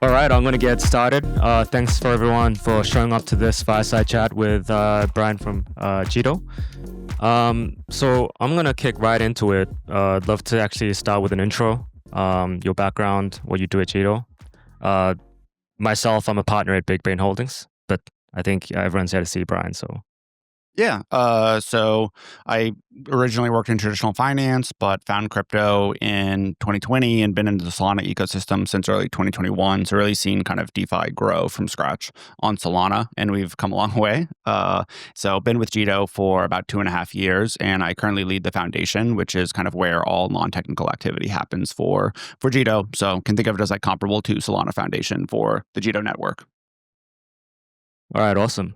All right, I'm going to get started. Thanks for everyone for showing up to this Fireside chat with Brian from Jito. So I'm going to kick right into it. I'd love to actually start with an intro, your background, what you do at Jito. Myself, I'm a partner at Big Brain Holdings, but I think everyone's here to see Brian, so. Yeah. So I originally worked in traditional finance, but found crypto in 2020 and been into the Solana ecosystem since early 2021. So really seen kind of DeFi grow from scratch on Solana, and we've come a long way. So been with Jito for about 2.5 years, and I currently lead the foundation, which is kind of where all non-technical activity happens for Jito. So can think of it as like comparable to Solana Foundation for the Jito network. All right, awesome.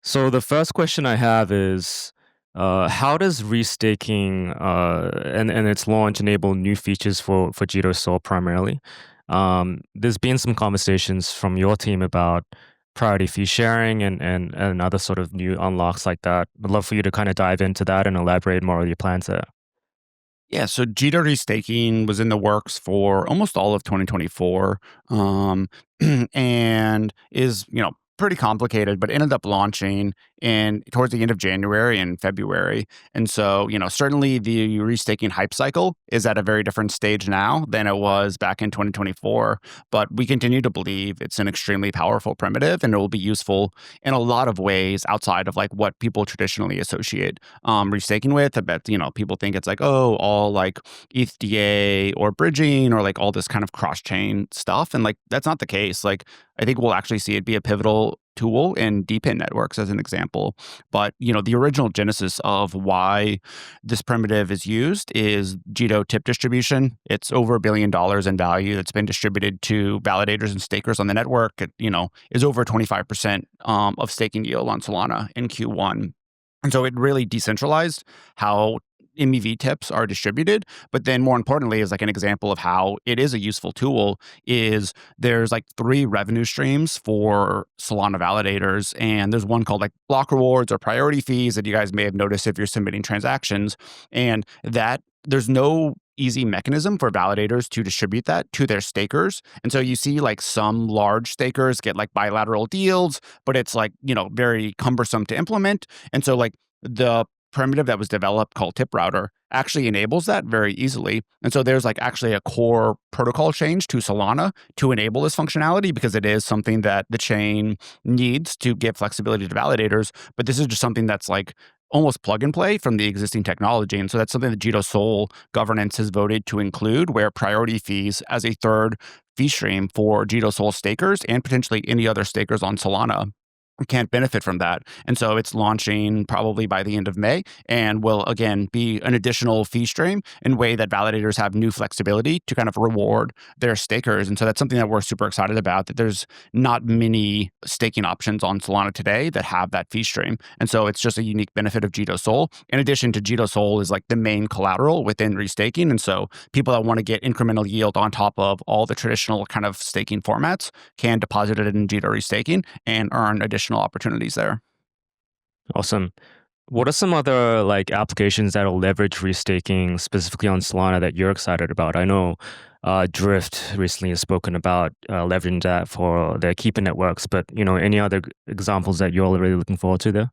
So the first question I have is, how does restaking and its launch enable new features for Jito Soul primarily? There's been some conversations from your team about priority fee sharing and other sort of new unlocks like that. I'd love for you to kind of dive into that and elaborate more on your plans there. Yeah, so Jito restaking was in the works for almost all of 2024, and is pretty complicated, but ended up launching in towards the end of January and February. And so certainly the restaking hype cycle is at a very different stage now than it was back in 2024. But we continue to believe it's an extremely powerful primitive, and it will be useful in a lot of ways outside of like what people traditionally associate restaking with. I bet people think it's like, oh, all like ETH or bridging or like all this kind of cross chain stuff, and like that's not the case. Like I think we'll actually see it be a pivotal tool in DePIN networks as an example. But the original genesis of why this primitive is used is Jito tip distribution. It's over $1 billion in value that's been distributed to validators and stakers on the network. It is over 25% of staking yield on Solana in Q1. And so it really decentralized how MEV tips are distributed. But then more importantly, is like an example of how it is a useful tool is there's like 3 revenue streams for Solana validators. And there's one called like block rewards or priority fees that you guys may have noticed if you're submitting transactions. And that there's no easy mechanism for validators to distribute that to their stakers. And so you see like some large stakers get like bilateral deals, but it's like, very cumbersome to implement. And so like the primitive that was developed called Tip Router actually enables that very easily. And so there's like actually a core protocol change to Solana to enable this functionality because it is something that the chain needs to give flexibility to validators. But this is just something that's like almost plug and play from the existing technology. And so that's something that Jito Soul governance has voted to include, where priority fees as a third fee stream for Jito Soul stakers and potentially any other stakers on Solana can't benefit from that. And so it's launching probably by the end of May and will again be an additional fee stream in a way that validators have new flexibility to kind of reward their stakers. And so that's something that we're super excited about, that there's not many staking options on Solana today that have that fee stream. And so it's just a unique benefit of Jito Soul. In addition to Jito Soul is like the main collateral within restaking. And so people that want to get incremental yield on top of all the traditional kind of staking formats can deposit it in Jito restaking and earn additional opportunities there. Awesome. What are some other like applications that'll leverage restaking specifically on Solana that you're excited about? I know Drift recently has spoken about leveraging that for their keeper networks, but any other examples that you're really looking forward to there?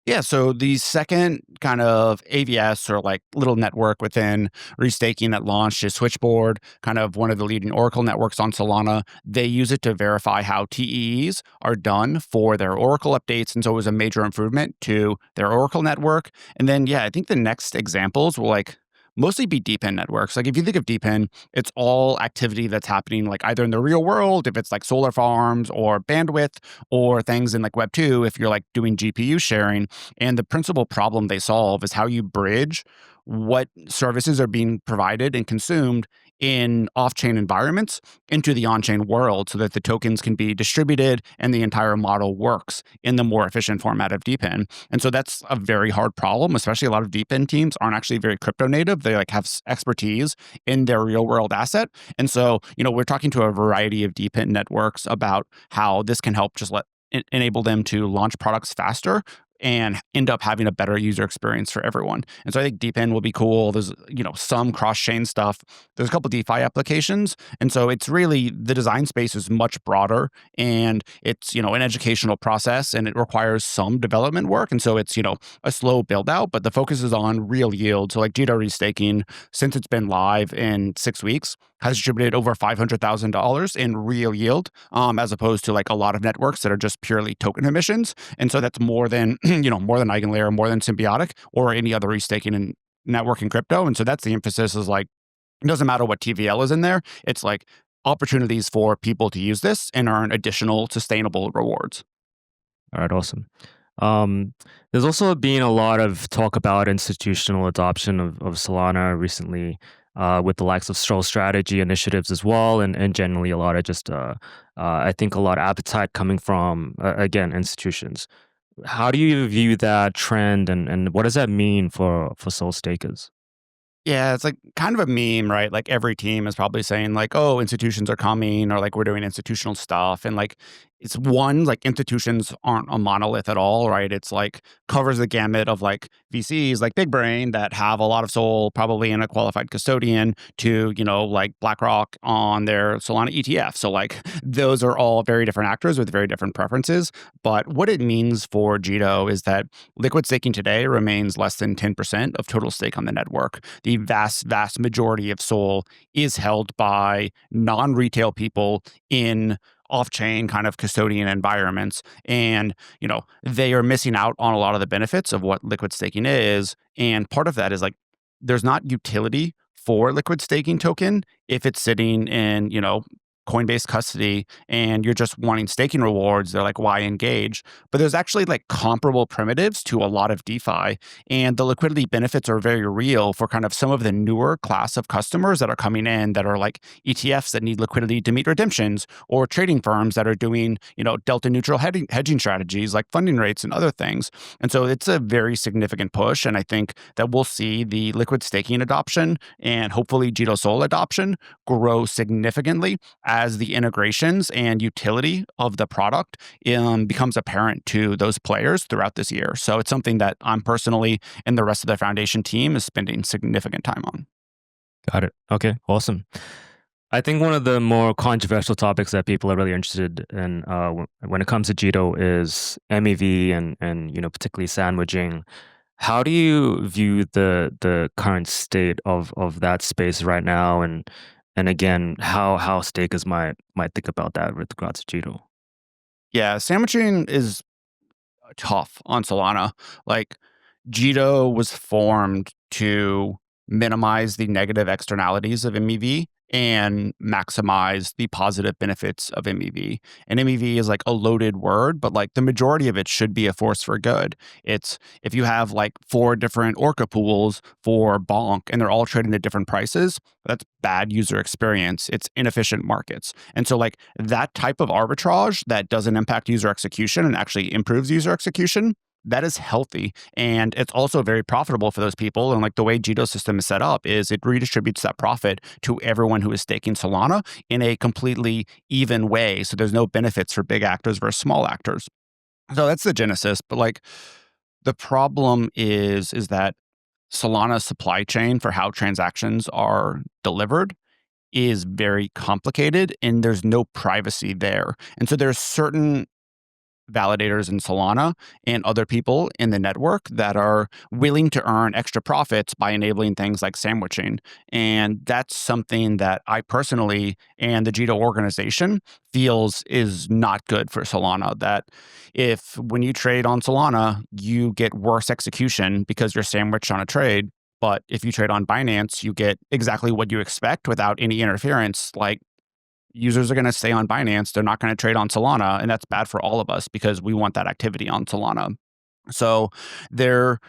Yeah, so the second kind of AVS or like little network within restaking that launched is Switchboard, kind of one of the leading Oracle networks on Solana. They use it to verify how TEEs are done for their Oracle updates. And so it was a major improvement to their Oracle network. And then, yeah, I think the next examples will like mostly be DePIN networks. Like if you think of DePIN, it's all activity that's happening like either in the real world, if it's like solar farms or bandwidth, or things in like Web2, if you're like doing GPU sharing. And the principal problem they solve is how you bridge what services are being provided and consumed in off-chain environments into the on-chain world so that the tokens can be distributed and the entire model works in the more efficient format of DePIN. And so that's a very hard problem, especially a lot of DePIN teams aren't actually very crypto native. They like have expertise in their real world asset. And so, we're talking to a variety of DePIN networks about how this can help just enable them to launch products faster and end up having a better user experience for everyone. And so I think DeepIn will be cool. There's, some cross-chain stuff. There's a couple DeFi applications. And so it's really, the design space is much broader, and it's, an educational process, and it requires some development work. And so it's, a slow build out, but the focus is on real yield. So like Jito restaking, since it's been live in 6 weeks, has distributed over $500,000 in real yield, as opposed to like a lot of networks that are just purely token emissions. And so that's more than, more than Eigenlayer, more than Symbiotic, or any other restaking and network in crypto. And so that's the emphasis, is like, it doesn't matter what TVL is in there. It's like opportunities for people to use this and earn additional sustainable rewards. All right, awesome. Um, there's also been a lot of talk about institutional adoption of Solana recently, with the likes of Stroll strategy initiatives as well, and generally a lot of just, I think a lot of appetite coming from, again, institutions. How do you view that trend, and what does that mean for Sol stakers? Yeah, it's like kind of a meme, right? Like every team is probably saying like, "Oh, institutions are coming," or like, "We're doing institutional stuff." And like, it's one, like, institutions aren't a monolith at all, right? It's like covers the gamut of like VCs like Big Brain that have a lot of Sol probably in a qualified custodian, to, like BlackRock on their Solana ETF. So like those are all very different actors with very different preferences. But what it means for Jito is that liquid staking today remains less than 10% of total stake on the network. The vast, vast majority of Sol is held by non-retail people in off-chain kind of custodian environments. And, they are missing out on a lot of the benefits of what liquid staking is. And part of that is like, there's not utility for liquid staking token if it's sitting in, Coinbase custody, and you're just wanting staking rewards. They're like, why engage? But there's actually like comparable primitives to a lot of DeFi, and the liquidity benefits are very real for kind of some of the newer class of customers that are coming in, that are like ETFs that need liquidity to meet redemptions, or trading firms that are doing, delta neutral hedging strategies like funding rates and other things. And so it's a very significant push. And I think that we'll see the liquid staking adoption, and hopefully Jito Sol adoption, grow significantly as the integrations and utility of the product becomes apparent to those players throughout this year. So it's something that I'm personally, and the rest of the foundation team, is spending significant time on. Got it. Okay, awesome. I think one of the more controversial topics that people are really interested in, when it comes to Jito, is MEV, and particularly sandwiching. How do you view the current state of that space right now, and again, how stakers might think about that with regards to Jito? Yeah, sandwiching is tough on Solana. Like, Jito was formed to minimize the negative externalities of MEV and maximize the positive benefits of MEV. And MEV is like a loaded word, but like the majority of it should be a force for good. It's, if you have like four different Orca pools for Bonk and they're all trading at different prices, that's bad user experience. It's inefficient markets. And so like that type of arbitrage that doesn't impact user execution and actually improves user execution, that is healthy. And it's also very profitable for those people. And like the way Jito's system is set up is it redistributes that profit to everyone who is staking Solana in a completely even way. So there's no benefits for big actors versus small actors. So that's the genesis. But like the problem is that Solana's supply chain for how transactions are delivered is very complicated, and there's no privacy there. And so there's certain validators in Solana and other people in the network that are willing to earn extra profits by enabling things like sandwiching. And that's something that I personally, and the Jito organization, feels is not good for Solana. That if, when you trade on Solana, you get worse execution because you're sandwiched on a trade. But if you trade on Binance, you get exactly what you expect without any interference. Like, users are going to stay on Binance. They're not going to trade on Solana. And that's bad for all of us because we want that activity on Solana. So there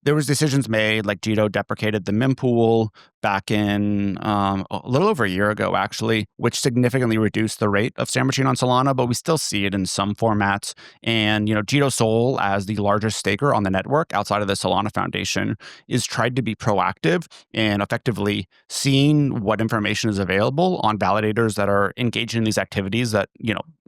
was decisions made, like Jito deprecated the mempool back in a little over a year ago, actually, which significantly reduced the rate of sandwiching on Solana, but we still see it in some formats. And, Jito Sol, as the largest staker on the network outside of the Solana Foundation, is tried to be proactive and effectively seeing what information is available on validators that are engaged in these activities that,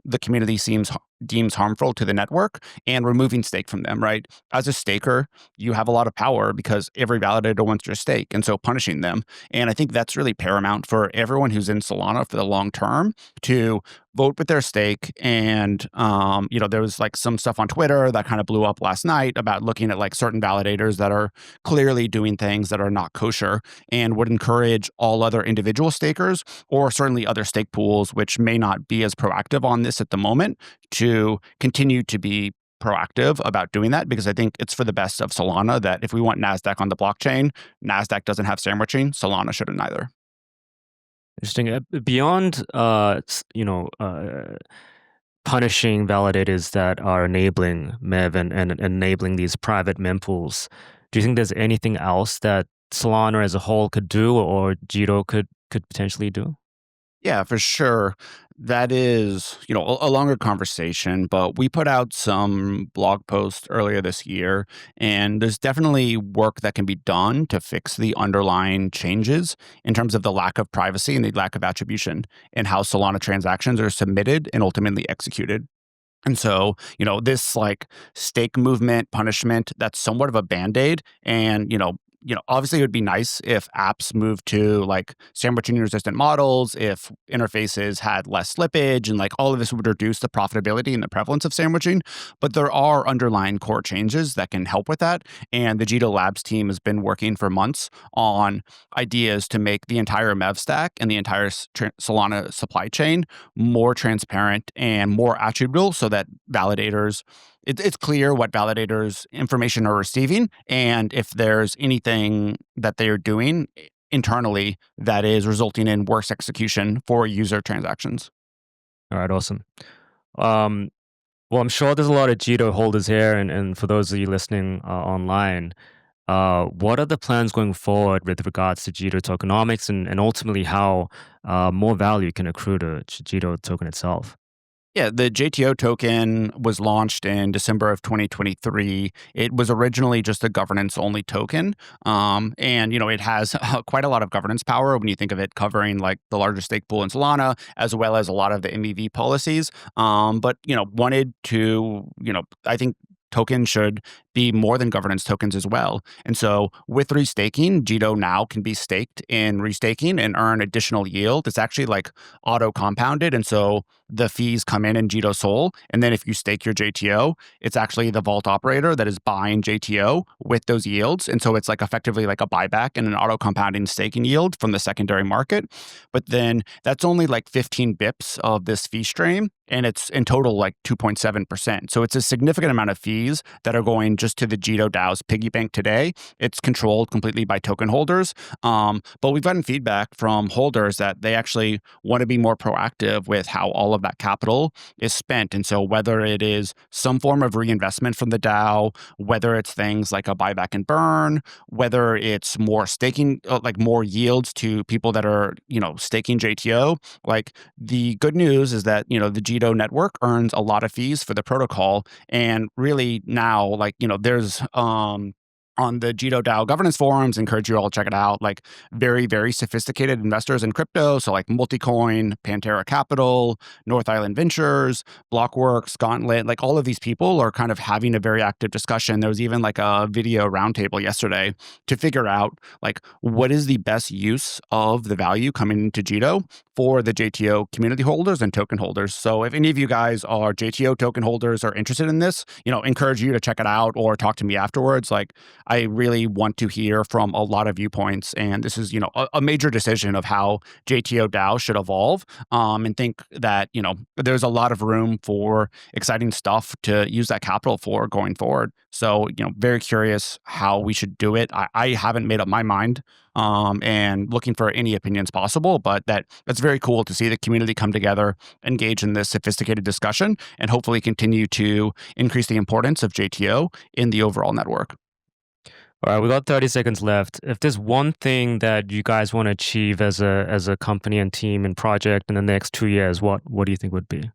the community seems deems harmful to the network and removing stake from them, right? As a staker, you have a lot of power because every validator wants your stake. And so punishing them. And I think that's really paramount for everyone who's in Solana for the long term to vote with their stake. And, there was like some stuff on Twitter that kind of blew up last night about looking at like certain validators that are clearly doing things that are not kosher and would encourage all other individual stakers or certainly other stake pools, which may not be as proactive on this at the moment, to continue to be proactive about doing that, because I think it's for the best of Solana that if we want NASDAQ on the blockchain, NASDAQ doesn't have sandwiching, Solana shouldn't either. Interesting. Beyond, punishing validators that are enabling MEV and enabling these private mempools, do you think there's anything else that Solana as a whole could do or Jito could potentially do? Yeah, for sure. That is, a longer conversation, but we put out some blog posts earlier this year, and there's definitely work that can be done to fix the underlying changes in terms of the lack of privacy and the lack of attribution and how Solana transactions are submitted and ultimately executed. And so, this like stake movement punishment, that's somewhat of a band-aid. And, obviously it would be nice if apps moved to like sandwiching resistant models, if interfaces had less slippage, and like all of this would reduce the profitability and the prevalence of sandwiching. But there are underlying core changes that can help with that. And the Jito Labs team has been working for months on ideas to make the entire MEV stack and the entire Solana supply chain more transparent and more attributable so that validators it's clear what validators information are receiving and if there's anything that they're doing internally that is resulting in worse execution for user transactions. All right, awesome. Um, well, I'm sure there's a lot of Jito holders here, and for those of you listening online, what are the plans going forward with regards to Jito tokenomics and ultimately how more value can accrue to Jito token itself? Yeah, the JTO token was launched in December of 2023. It was originally just a governance only token. And, it has quite a lot of governance power when you think of it covering like the largest stake pool in Solana, as well as a lot of the MEV policies. But, wanted to, I think tokens should be more than governance tokens as well. And so with restaking, Jito now can be staked in restaking and earn additional yield. It's actually like auto compounded. And so the fees come in Jito Sol. And then if you stake your JTO, it's actually the vault operator that is buying JTO with those yields. And so it's like effectively like a buyback and an auto compounding staking yield from the secondary market. But then that's only like 15 bips of this fee stream. And it's in total like 2.7%. So it's a significant amount of fees that are going just to the Jito DAO's piggy bank today. It's controlled completely by token holders. But we've gotten feedback from holders that they actually want to be more proactive with how all of that capital is spent. And so whether it is some form of reinvestment from the DAO, whether it's things like a buyback and burn, whether it's more staking, like more yields to people that are, staking JTO, like the good news is that, the Jito network earns a lot of fees for the protocol. And really now, like, there's on the Jito DAO governance forums, encourage you all to check it out. Like very, very sophisticated investors in crypto. So like Multicoin, Pantera Capital, North Island Ventures, Blockworks, Gauntlet, like all of these people are kind of having a very active discussion. There was even like a video roundtable yesterday to figure out like what is the best use of the value coming into Jito for the JTO community holders and token holders. So if any of you guys are JTO token holders or interested in this, encourage you to check it out or talk to me afterwards. Like I really want to hear from a lot of viewpoints, and this is, a major decision of how JTO DAO should evolve. And think that, there's a lot of room for exciting stuff to use that capital for going forward. So, very curious how we should do it. I haven't made up my mind, and looking for any opinions possible, but that's very cool to see the community come together, engage in this sophisticated discussion, and hopefully continue to increase the importance of JTO in the overall network. All right, we got 30 seconds left. If there's one thing that you guys want to achieve as a company and team and project in the next 2 years, what do you think would be?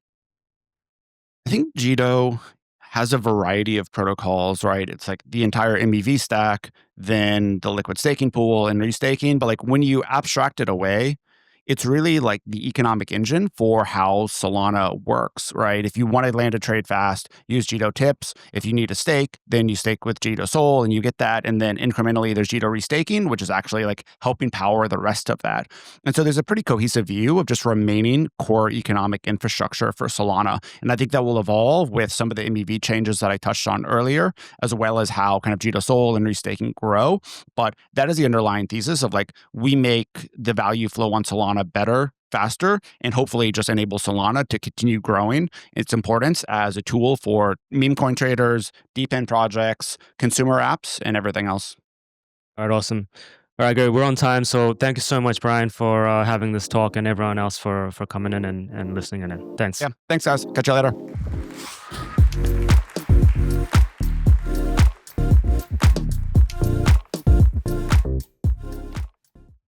I think Jito has a variety of protocols, right? It's like the entire MEV stack, then the liquid staking pool and restaking. But like when you abstract it away, it's really like the economic engine for how Solana works, right? If you want to land a trade fast, use Jito tips. If you need a stake, then you stake with Jito Sol and you get that. And then incrementally, there's Jito restaking, which is actually like helping power the rest of that. And so there's a pretty cohesive view of just remaining core economic infrastructure for Solana. And I think that will evolve with some of the MEV changes that I touched on earlier, as well as how kind of Jito Sol and restaking grow. But that is the underlying thesis of like, we make the value flow on Solana better, faster, and hopefully just enable Solana to continue growing its importance as a tool for meme coin traders, deep end projects, consumer apps, and everything else. All right, awesome. All right, good. We're on time, so thank you so much, Brian, for having this talk, and everyone else for coming in and listening in. Thanks. Yeah. Thanks, guys. Catch you later.